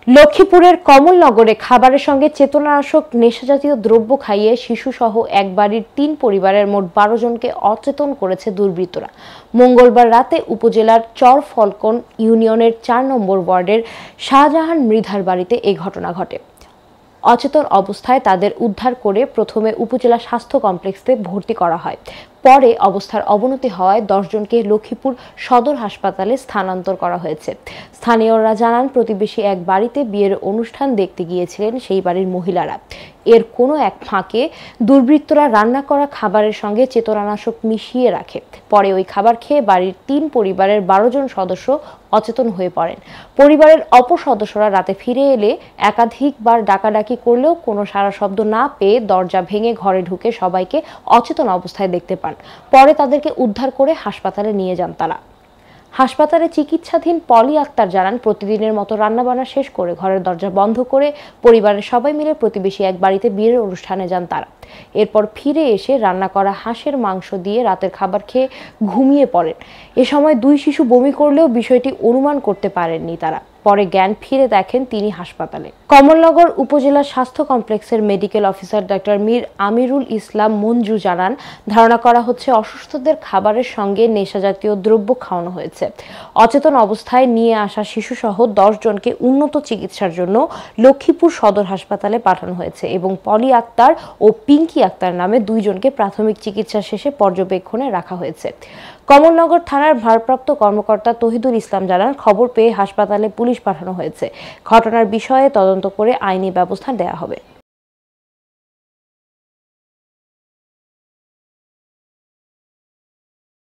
লক্ষ্মীপুরের কমলনগরে খাবারের সঙ্গে চেতনানাশক নেশাজাতীয় দ্রব্য খাইয়ে শিশুসহ এক বাড়ির ৩ পরিবারের মোট ১২ জনকে অচেতন করেছে দুর্বৃত্তরা। মঙ্গলবার রাতে উপজেলার চরফলকন ইউনিয়নের ৪ নম্বর ওয়ার্ডের শাহজাহান মৃধার বাড়িতে এই ঘটনা ঘটে। অচেতন অবস্থায় তাদের উদ্ধার করে প্রথমে উপজেলা স্বাস্থ্য কমপ্লেক্সে ভর্তি করা হয়। পরে অবস্থার অবনতি হওয়ায় ১০ জনকে লক্ষ্মীপুর সদর হাসপাতালে স্থানান্তর করা হয়েছে। স্থানীয়রা জানান, প্রতিবেশী এক বাড়িতে বিয়ের অনুষ্ঠান দেখতে গিয়েছিলেন সেই বাড়ির মহিলারা। এর কোনো এক ফাঁকে দুর্বৃত্তরা রান্না করা খাবারের সঙ্গে চেতনানাশক মিশিয়ে রাখে। পরে ওই খাবার খেয়ে বাড়ির ৩ পরিবারের ১২ জন সদস্য অচেতন হয়ে পড়েন। পরিবারের অপর সদস্যরা রাতে ফিরে এলে একাধিকবার ডাকাডাকি করলেও কোনো সাড়া শব্দ না পেয়ে দরজা ভেঙে ঘরে ঢুকে সবাইকে অচেতন অবস্থায় দেখতে পান। পরে তাদেরকে উদ্ধার করে হাসপাতালে নিয়ে যান তারা। হাসপাতালে চিকিৎসাধীন পলি আক্তার জানান, প্রতিদিনের মতো রান্নাবান্না শেষ করে ঘরের দরজা বন্ধ করে পরিবারের সবাই মিলে প্রতিবেশী এক বাড়িতে বিয়ের অনুষ্ঠানে যান তারা। এরপর ফিরে এসে রান্না করা হাঁসের মাংস দিয়ে রাতের খাবার খেয়ে ঘুমিয়ে পড়েন। এ সময় 2 শিশু বমি করলেও বিষয়টি অনুমান করতে পারেননি তারা। পরে জ্ঞান ফিরে দেখেন তিনি হাসপাতালে। কমলনগর উপজেলা স্বাস্থ্য কমপ্লেক্সের medical officer doctor Mir Amirul Islam Manju জানান, ধারণা করা হচ্ছে অসুস্থদের খাবারের সঙ্গে নেশাজাতীয় দ্রব্য খাওয়ানো হয়েছে। অচেতন অবস্থায় নিয়ে আসা শিশুসহ 10 জনকে উন্নত চিকিৎসার জন্য লক্ষ্মীপুর সদর হাসপাতালে পাঠানো হয়েছে এবং পলি আক্তার ও পিঙ্কি আক্তার নামে 2 জনকে প্রাথমিক চিকিৎসা শেষে পর্যবেক্ষণে রাখা হয়েছে। কমলনগর থানার ভারপ্রাপ্ত কর্মকর্তা তহিদুল ইসলাম জানান, খবর পেয়ে হাসপাতালে পুলিশ পাঠানো হয়েছে। ঘটনার বিষয়ে তদন্ত করে আইনি ব্যবস্থা নেওয়া হবে।